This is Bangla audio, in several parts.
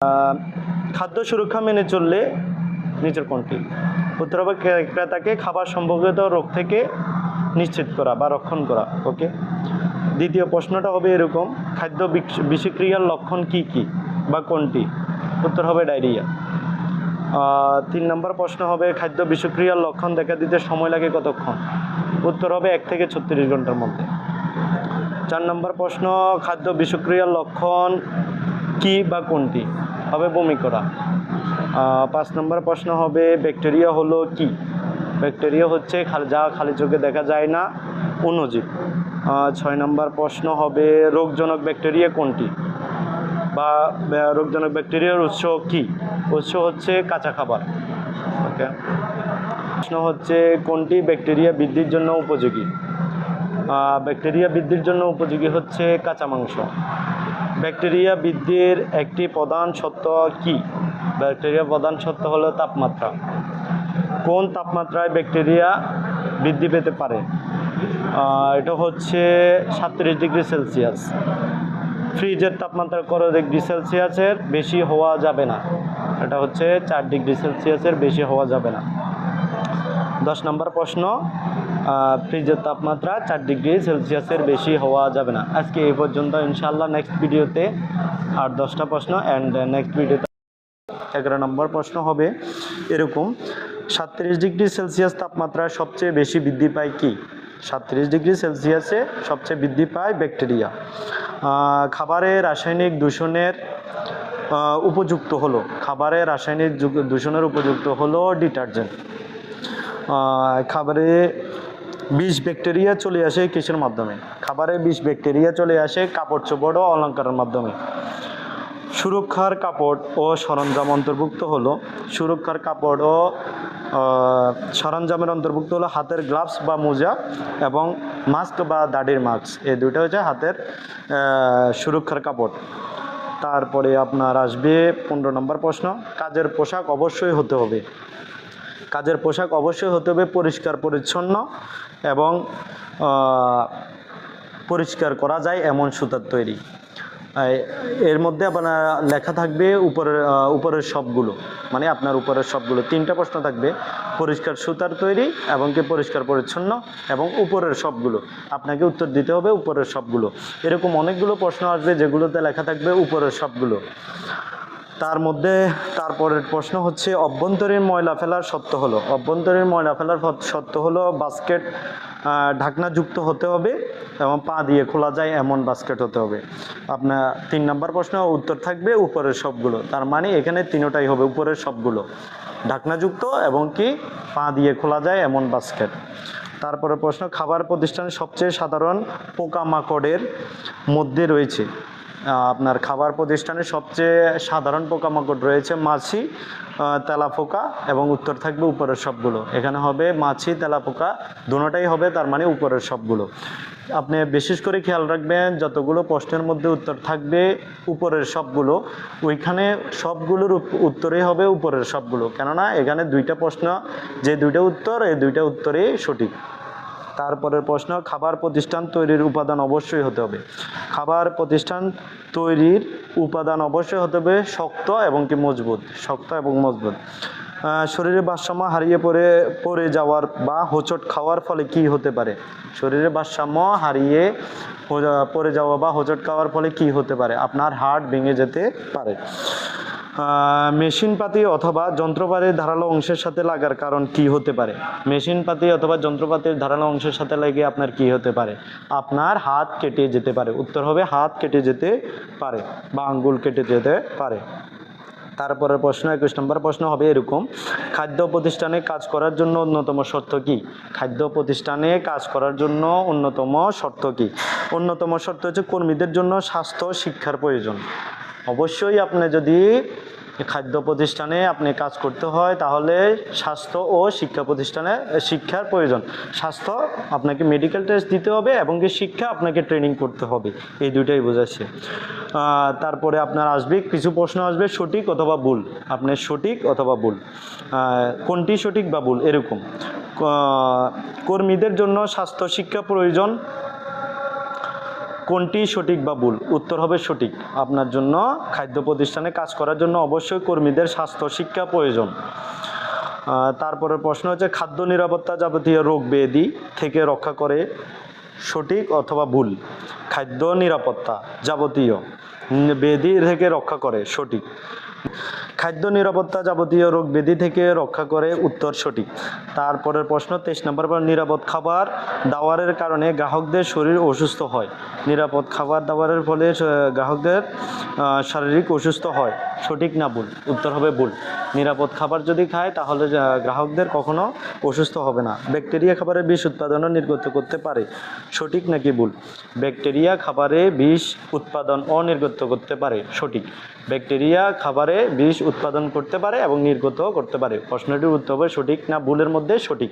খাদ্য সুরক্ষা মেনে চললে নিচের কোনটি? উত্তর হবে ক্রেতাকে খাবার সম্পর্কিত রোগ থেকে নিশ্চিত করা বা রক্ষণ করা। ওকে, দ্বিতীয় প্রশ্নটা হবে এরকম, খাদ্য বিষক্রিয়ার লক্ষণ কি কি বা কোনটি? উত্তর হবে ডায়রিয়া। 3 নম্বর প্রশ্ন হবে, খাদ্য বিষক্রিয়ার লক্ষণ দেখা দিতে সময় লাগে কতক্ষণ? উত্তর হবে 1 থেকে 36 ঘন্টার মধ্যে। 4 নম্বর প্রশ্ন, খাদ্য বিষক্রিয়ার লক্ষণ কি বা কোনটি? হবে বমি করা। 5 নম্বর প্রশ্ন হবে, ব্যাকটেরিয়া হলো কি? ব্যাকটেরিয়া হচ্ছে যা খালি চোখে দেখা যায় না, অণুজীব। 6 নম্বর প্রশ্ন হবে, রোগজনক ব্যাকটেরিয়া কোনটি বা রোগজনক ব্যাকটেরিয়ার উৎস কি? উৎস হচ্ছে কাঁচা খাবার। ওকে, প্রশ্ন হচ্ছে, কোনটি ব্যাকটেরিয়া বৃদ্ধির জন্য উপযোগী? ব্যাকটেরিয়া বৃদ্ধির জন্য উপযোগী হচ্ছে কাঁচা মাংস। ব্যাকটেরিয়া বৃদ্ধির একটি প্রধান শর্ত কি? ব্যাকটেরিয়া প্রধান শর্ত হলো তাপমাত্রা। কোন তাপমাত্রায় ব্যাকটেরিয়া বৃদ্ধি পেতে পারে? এটা হচ্ছে 37 ডিগ্রি সেলসিয়াস। ফ্রিজের তাপমাত্রা কত ডিগ্রি সেলসিয়াসের বেশি হওয়া যাবে না? এটা হচ্ছে 4 ডিগ্রি সেলসিয়াসের বেশি হওয়া যাবে না। 10 নম্বর প্রশ্ন, ফ্রিজের তাপমাত্রা 4 ডিগ্রি সেলসিয়াসের বেশি হওয়া যাবে না। আজকে এই পর্যন্ত, ইনশাআল্লাহ নেক্সট ভিডিওতে আর 10টা প্রশ্ন অ্যান্ড নেক্সট ভিডিওতে 11 নম্বর প্রশ্ন হবে এরকম, 37 ডিগ্রি সেলসিয়াস তাপমাত্রায় সবচেয়ে বেশি বৃদ্ধি পায় কি? 37 ডিগ্রি সেলসিয়াসে সবচেয়ে বৃদ্ধি পায় ব্যাকটেরিয়া। খাবারে রাসায়নিক দূষণের উপযুক্ত হলো, খাবারে রাসায়নিক দূষণের উপযুক্ত হলো ডিটারজেন্ট। খাবারে বিষ ব্যাকটেরিয়া চলে আসে কিসের মাধ্যমে? খাবারে বিষ ব্যাকটেরিয়া চলে আসে কাপড় চোপড় ও অলঙ্কারের মাধ্যমে। সুরক্ষার কাপড় ও সরঞ্জাম অন্তর্ভুক্ত হলো, সুরক্ষার কাপড় ও সরঞ্জামের অন্তর্ভুক্ত হলো হাতের গ্লাভস বা মোজা এবং মাস্ক বা দাড়ির মাস্ক। এই দুটো হচ্ছে হাতের সুরক্ষার কাপড়। তারপরে আপনার আসবে 15 নম্বর প্রশ্ন, কাজের পোশাক অবশ্যই হতে হবে, কাজের পোশাক অবশ্যই হতে হবে পরিষ্কার পরিচ্ছন্ন এবং পরিষ্কার করা যায় এমন সুতার তৈরি। এর মধ্যে আপনার লেখা থাকবে উপরের সবগুলো, মানে আপনার উপরের সবগুলো। 3টা প্রশ্ন থাকবে, পরিষ্কার সুতার তৈরি এবং কি পরিষ্কার পরিচ্ছন্ন এবং উপরের সবগুলো। আপনাকে উত্তর দিতে হবে উপরের সবগুলো। এরকম অনেকগুলো প্রশ্ন আসবে যেগুলোতে লেখা থাকবে উপরের সবগুলো। তার মধ্যে তারপরের প্রশ্ন হচ্ছে, অভ্যন্তরীণ ময়লা ফেলার শর্ত হলো, অভ্যন্তরীণ ময়লা ফেলার শর্ত হলো বাস্কেট ঢাকনাযুক্ত হতে হবে এবং পা দিয়ে খোলা যায় এমন বাস্কেট হতে হবে। আপনার 3 নম্বর প্রশ্ন উত্তর থাকবে উপরের সবগুলো। তার মানে এখানে 3টাই হবে, উপরের সবগুলো, ঢাকনাযুক্ত এবং কি পা দিয়ে খোলা যায় এমন বাস্কেট। তারপরে প্রশ্ন, খাবার প্রতিষ্ঠানের সবচেয়ে সাধারণ পোকামাকড়ের মধ্যে রয়েছে, আপনার খাবার প্রতিষ্ঠানের সবচেয়ে সাধারণ পোকামাকড় রয়েছে মাছি, তেলাপোকা এবং উত্তর থাকবে উপরের সবগুলো। এখানে হবে মাছি তেলাপোকা দুটোটাই হবে, তার মানে উপরের সবগুলো। আপনি বিশেষ করে খেয়াল রাখবেন, যতগুলো প্রশ্নের মধ্যে উত্তর থাকবে উপরের সবগুলো, ওইখানে সবগুলোর উত্তরই হবে উপরের সবগুলো, কেননা এখানে 2টা প্রশ্ন, যে 2টা উত্তর, এই 2টা উত্তরই সঠিক। তারপরের প্রশ্ন, খাবার প্রতিষ্ঠান তৈরির উপাদান অবশ্যই হতে হবে, খাবার প্রতিষ্ঠান তৈরির উপাদান অবশ্যই হতে হবে শক্ত এবং কি মজবুত, শক্ত এবং মজবুত। শরীরের ভারসাম্য হারিয়ে পড়ে যাওয়ার বা হোঁচট খাওয়ার ফলে কি হতে পারে? শরীরের ভারসাম্য হারিয়ে পড়ে যাওয়া বা হোঁচট খাওয়ার ফলে কি হতে পারে? আপনার হাড় ভেঙে যেতে পারে। মেশিনপাতি অথবা যন্ত্রপাতির ধারালো অংশের সাথে লাগার কারণ কি হতে পারে? মেশিনপাতি অথবা যন্ত্রপাতির ধারালো অংশের সাথে লেগে আপনার কি হতে পারে? আপনার হাত কেটে যেতে পারে। উত্তর হবে হাত কেটে যেতে পারে বা আঙ্গুল কেটে যেতে পারে। তারপরের প্রশ্ন 21 নম্বর প্রশ্ন হবে এরকম, খাদ্য প্রতিষ্ঠানে কাজ করার জন্য অন্যতম শর্ত কি? খাদ্য প্রতিষ্ঠানে কাজ করার জন্য অন্যতম শর্ত কি? অন্যতম শর্ত হচ্ছে কর্মীদের জন্য স্বাস্থ্য শিক্ষার প্রয়োজন। অবশ্যই আপনি যদি খাদ্য প্রতিষ্ঠানে আপনি কাজ করতে হয় তাহলে স্বাস্থ্য ও শিক্ষা প্রতিষ্ঠানে শিক্ষার প্রয়োজন। স্বাস্থ্য আপনাকে মেডিকেল টেস্ট দিতে হবে এবং কি শিক্ষা আপনাকে ট্রেনিং করতে হবে, এই দুটাই বোঝাচ্ছে। তারপরে আপনার আসবে কিছু প্রশ্ন আসবে সঠিক অথবা ভুল, আপনি সঠিক অথবা ভুল, কোনটি সঠিক বা ভুল এরকম। কর্মীদের জন্য স্বাস্থ্য শিক্ষা প্রয়োজন, কোনটি সঠিক বা ভুল? উত্তর হবে সঠিক। আপনার জন্য খাদ্য প্রতিষ্ঠানে কাজ করার জন্য অবশ্যই কর্মীদের স্বাস্থ্য শিক্ষা প্রয়োজন। তারপরের প্রশ্ন হচ্ছে খাদ্য নিরাপত্তা যাবতীয় রোগ ব্যাধি থেকে রক্ষা করে, সঠিক অথবা ভুল? খাদ্য নিরাপত্তা যাবতীয় ব্যাধি থেকে রক্ষা করে, সঠিক। খাদ্য নিরাপত্তা যাবতীয় রোগ ব্যাধি থেকে রক্ষা করে, উত্তর সঠিক। তারপরের প্রশ্ন 23 নম্বর, নিরাপদ খাবার দাওয়ারের কারণে গ্রাহকদের শরীর অসুস্থ হয়। নিরাপদ খাবার দাওয়ারের ফলে গ্রাহকদের শারীরিক অসুস্থ হয়, সঠিক না ভুল? উত্তর হবে ভুল। নিরাপদ খাবার যদি খায় তাহলে গ্রাহকদের কখনো অসুস্থ হবে না। ব্যাকটেরিয়া খাবারে বিষ উৎপাদন ও নির্গত করতে পারে, সঠিক নাকি ভুল? ব্যাকটেরিয়া খাবারে বিষ উৎপাদন ও নির্গত করতে পারে, সঠিক। ব্যাকটেরিয়া খাবারে বিষ উৎপাদন করতে পারে এবং নির্গত করতে পারে। প্রশ্নটির উত্তর হবে সঠিক না ভুলের মধ্যে সঠিক।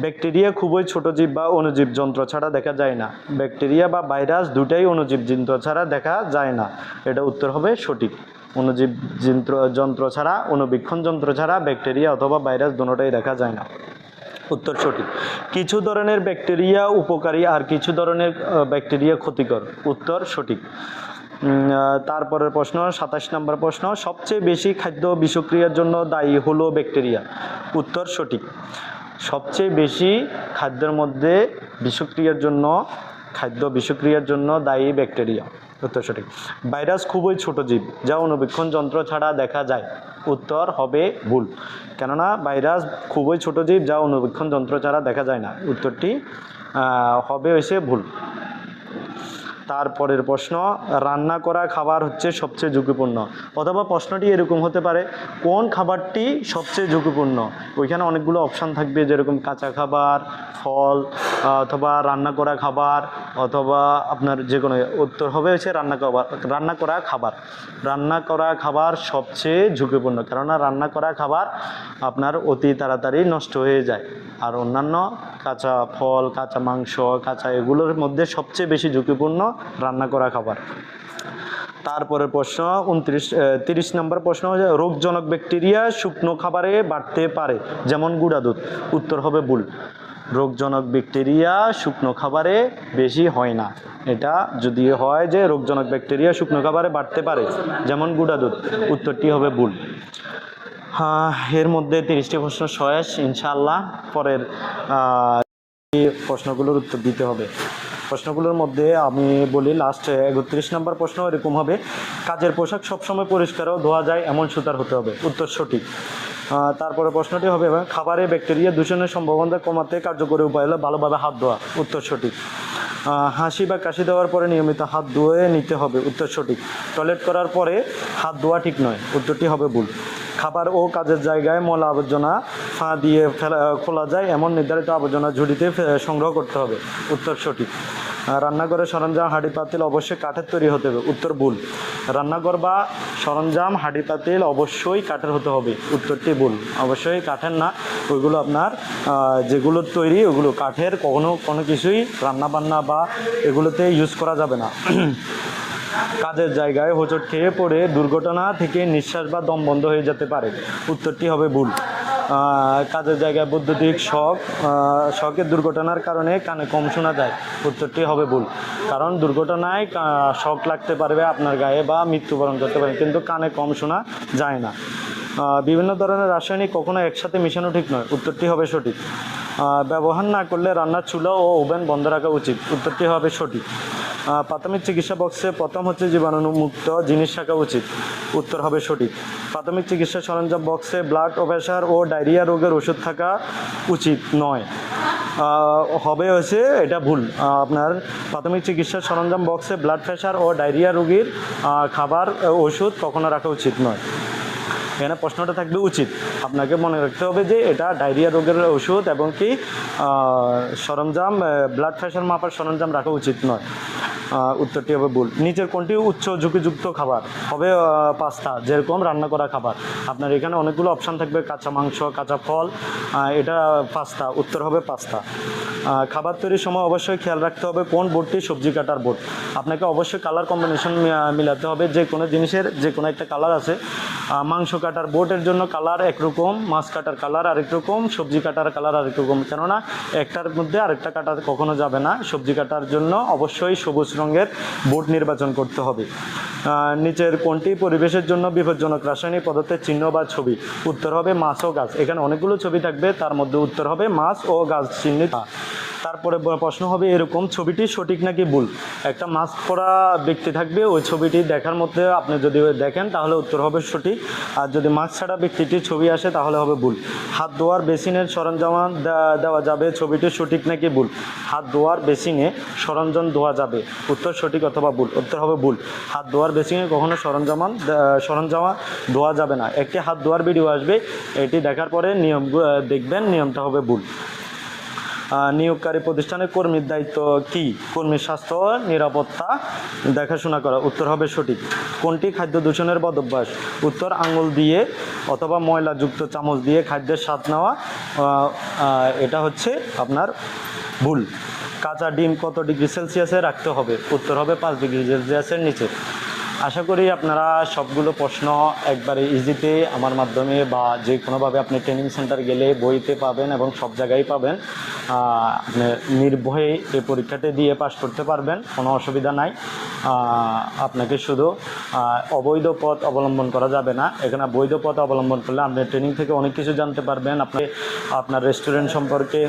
ব্যাকটেরিয়া খুবই ছোট জীব বা অণুজীব যন্ত্র ছাড়া দেখা যায় না। ব্যাকটেরিয়া বা ভাইরাস দুটাই অণুজীব যন্ত্র ছাড়া দেখা যায় না, এটা উত্তর হবে সঠিক। অণুজীব যন্ত্র ছাড়া, অণুবীক্ষণ যন্ত্র ছাড়া ব্যাকটেরিয়া অথবা ভাইরাস দুটোটাই দেখা যায় না, উত্তর সঠিক। কিছু ধরনের ব্যাকটেরিয়া উপকারী আর কিছু ধরনের ব্যাকটেরিয়া ক্ষতিকর, উত্তর সঠিক। তারপরের প্রশ্ন 27 নম্বর প্রশ্ন, সবচেয়ে বেশি খাদ্য বিষক্রিয়ার জন্য দায়ী হলো ব্যাকটেরিয়া, উত্তর সঠিক। সবচেয়ে বেশি খাদ্যের মধ্যে খাদ্য বিষক্রিয়ার জন্য দায়ী ব্যাকটেরিয়া, উত্তর সঠিক। ভাইরাস খুবই ছোট জীব যা অণুবীক্ষণ যন্ত্র ছাড়া দেখা যায়, উত্তর হবে ভুল। কেননা ভাইরাস খুবই ছোট জীব যা অণুবীক্ষণ যন্ত্র ছাড়া দেখা যায় না, উত্তরটি হবে হয়েছে ভুল। তারপরের প্রশ্ন, রান্না করা খাবার হচ্ছে সবচেয়ে ঝুঁকিপূর্ণ, অথবা প্রশ্নটি এরকম হতে পারে কোন খাবারটি সবচেয়ে ঝুঁকিপূর্ণ? ওইখানে অনেকগুলো অপশান থাকবে, যেরকম কাঁচা খাবার, ফল, অথবা রান্না করা খাবার, অথবা আপনার যে কোনো। উত্তর হবে হচ্ছে রান্না করা খাবার। রান্না করা খাবার সবচেয়ে ঝুঁকিপূর্ণ, কেননা রান্না করা খাবার আপনার অতি তাড়াতাড়ি নষ্ট হয়ে যায়। আর অন্যান্য কাঁচা ফল, কাঁচা মাংস, কাঁচা এগুলোর মধ্যে সবচেয়ে বেশি ঝুঁকিপূর্ণ রান্না করা খাবার। তারপরের প্রশ্ন 30 নম্বর প্রশ্ন হচ্ছে রোগজনক ব্যাকটেরিয়া শুকনো খাবারে বাড়তে পারে, যেমন গুঁড়া দুধ, উত্তর হবে ভুল। রোগজনক ব্যাকটেরিয়া শুকনো খাবারে বেশি হয় না। এটা যদি হয় যে রোগজনক ব্যাকটেরিয়া শুকনো খাবারে বাড়তে পারে, যেমন গুঁড়া দুধ, উত্তরটি হবে ভুল। এর মধ্যে 30টি প্রশ্ন শেষ। ইনশাআল্লাহ পরের প্রশ্নগুলোর উত্তর দিতে হবে। প্রশ্নগুলোর মধ্যে আমি বলি লাস্ট 31 নম্বর প্রশ্ন এরকম হবে, কাজের পোশাক সবসময় পরিষ্কার ও ধোয়া যায় এমন সুতার হতে হবে, উত্তর সঠিক। তারপরে প্রশ্নটি হবে খাবারে ব্যাকটেরিয়া দূষণের সম্ভাবনা কমাতে কার্যকরী উপায় হলো ভালোভাবে হাত ধোয়া, উত্তর সঠিক। হাসি বা কাশি দেওয়ার পরে নিয়মিত হাত ধুয়ে নিতে হবে, উত্তর সঠিক। টয়লেট করার পরে হাত ধোয়া ঠিক নয়, উত্তরটি হবে ভুল। খাবার ও কাজের জায়গায় ময়লা আবর্জনা ফা দিয়ে খোলা যায় এমন নির্ধারিত আবর্জনা ঝুড়িতে সংগ্রহ করতে হবে, উত্তর সঠিক। রান্নাঘরের সরঞ্জাম হাঁড়ি পাতিল অবশ্যই কাঠের তৈরি হতে হবে, উত্তর ভুল। রান্নাঘর বা সরঞ্জাম হাঁড়ি পাতিল অবশ্যই কাঠের হতে হবে, উত্তরটি ভুল। অবশ্যই কাঠের না, ওইগুলো আপনার যেগুলো তৈরি ওগুলো কাঠের, কোনো কিছুই রান্না বান্না বা এগুলোতে ইউজ করা যাবে না। কাজের জায়গায় হোঁচট খেয়ে পড়ে দুর্ঘটনা থেকে নিঃশ্বাস বা দম বন্ধ হয়ে যেতে পারে, উত্তরটি হবে ভুল। কাজের জায়গায় বৈদ্যুতিক শকের দুর্ঘটনার কারণে কানে কম শোনা যায়, উত্তরটি হবে ভুল। কারণ দুর্ঘটনায় শক লাগতে পারবে আপনার গায়ে বা মৃত্যুবরণ করতে পারে, কিন্তু কানে কম শোনা যায় না। বিভিন্ন ধরনের রাসায়নিক কখনো একসাথে মেশানো ঠিক নয়, উত্তরটি হবে সঠিক। ব্যবহার না করলে রান্নার চুলা ও ওভেন বন্ধ রাখা উচিত, উত্তরটি হবে সঠিক। প্রাথমিক চিকিৎসা বক্সে প্রথম হচ্ছে জীবাণুমুক্ত জিনিস রাখা উচিত, উত্তর হবে সঠিক। প্রাথমিক চিকিৎসা সরঞ্জাম বক্সে ব্লাড প্রেশার ও ডায়রিয়া রোগের ওষুধ থাকা উচিত নয়, হবে হচ্ছে এটা ভুল। আপনার প্রাথমিক চিকিৎসা সরঞ্জাম বক্সে ব্লাড প্রেশার ও ডায়রিয়া রোগীর খাবার ওষুধ কখনো রাখা উচিত নয়। এখানে প্রশ্নটা থাকবে উচিত, আপনাকে মনে রাখতে হবে যে এটা ডায়রিয়া রোগের ওষুধ এবং কি সরঞ্জাম ব্লাড প্রেশার মাপার সরঞ্জাম রাখা উচিত নয়, উত্তরটি হবে ভুল। নিচের কোনটি উচ্চ ঝুঁকিযুক্ত খাবার? হবে পাস্তা, যেরকম রান্না করা খাবার। আপনার এখানে অনেকগুলো অপশান থাকবে, কাঁচা মাংস, কাঁচা ফল, এটা পাস্তা, উত্তর হবে পাস্তা। খাবার তৈরির সময় অবশ্যই খেয়াল রাখতে হবে কোন বোর্ডটি সবজি কাটার বোর্ড। আপনাকে অবশ্যই কালার কম্বিনেশন মিলাতে হবে, যে কোনো জিনিসের যে কোনো একটা কালার আছে মাংস কাটার বোটের জন্য কালার একরকম, মাছ কাটার কালার আরেক রকম, সবজি কাটার কালার আরেক রকম, কেননা একটার মধ্যে আরেকটা কাটা কখনো যাবে না। সবজি কাটার জন্য অবশ্যই সবুজ রঙের বোট নির্বাচন করতে হবে। নিচের কোনটি পরিবেশের জন্য বিপজ্জনক রাসায়নিক পদার্থের চিহ্ন বা ছবি? উত্তর হবে মাছ ও গাছ। এখানে অনেকগুলো ছবি থাকবে, তার মধ্যে উত্তর হবে মাছ ও গাছ চিহ্নিত। তারপরে প্রশ্ন হবে এরকম, ছবিটি সঠিক নাকি ভুল? একটা মাস্ক পরা ব্যক্তি থাকবে, ওই ছবিটি দেখার মধ্যে আপনি যদি দেখেন তাহলে উত্তর হবে সঠিক, আর যদি মাস্ক ছাড়া ব্যক্তিটির ছবি আসে তাহলে হবে ভুল। হাত ধোয়ার বেসিনের সরঞ্জাম দেওয়া যাবে, ছবিটি সঠিক নাকি ভুল? হাত ধোয়ার বেসিনে সরঞ্জাম ধোয়া যাবে, উত্তর সঠিক অথবা ভুল? উত্তর হবে ভুল। হাত ধোয়ার বেসিনে কখনো সরঞ্জাম ধোয়া যাবে না। একটি হাত ধোয়ার ভিডিও আসবে, এটি দেখার পরে নিয়ম দেখবেন, নিয়মটা হবে ভুল। নিয়োগকারী প্রতিষ্ঠানের কর্মীর দায়িত্ব কি? কর্মীর স্বাস্থ্য ও নিরাপত্তা দেখাশোনা করা, উত্তর হবে সঠিক। কোনটি খাদ্য দূষণের বদ অভ্যাস? উত্তর আঙুল দিয়ে অথবা ময়লাযুক্ত চামচ দিয়ে খাদ্যের স্বাদ নেওয়া, এটা হচ্ছে আপনার ভুল। কাঁচা ডিম কত ডিগ্রি সেলসিয়াসে রাখতে হবে? উত্তর হবে 5 ডিগ্রি সেলসিয়াসের নিচে। আশা করি আপনারা সবগুলো প্রশ্ন একবারে ইজিতে আমার মাধ্যমে বা যে কোনোভাবে আপনি ট্রেনিং সেন্টার গেলে বইতে পাবেন এবং সব জায়গায় পাবেন। আপনি নির্ভয়ে এই পরীক্ষাতে দিয়ে পাস করতে পারবেন, কোনো অসুবিধা নাই। আপনাকে শুধু অবৈধ পথ অবলম্বন করা যাবে না। এখানে বৈধ পথ অবলম্বন করলে আপনি ট্রেনিং থেকে অনেক কিছু জানতে পারবেন। আপনার রেস্টুরেন্ট সম্পর্কে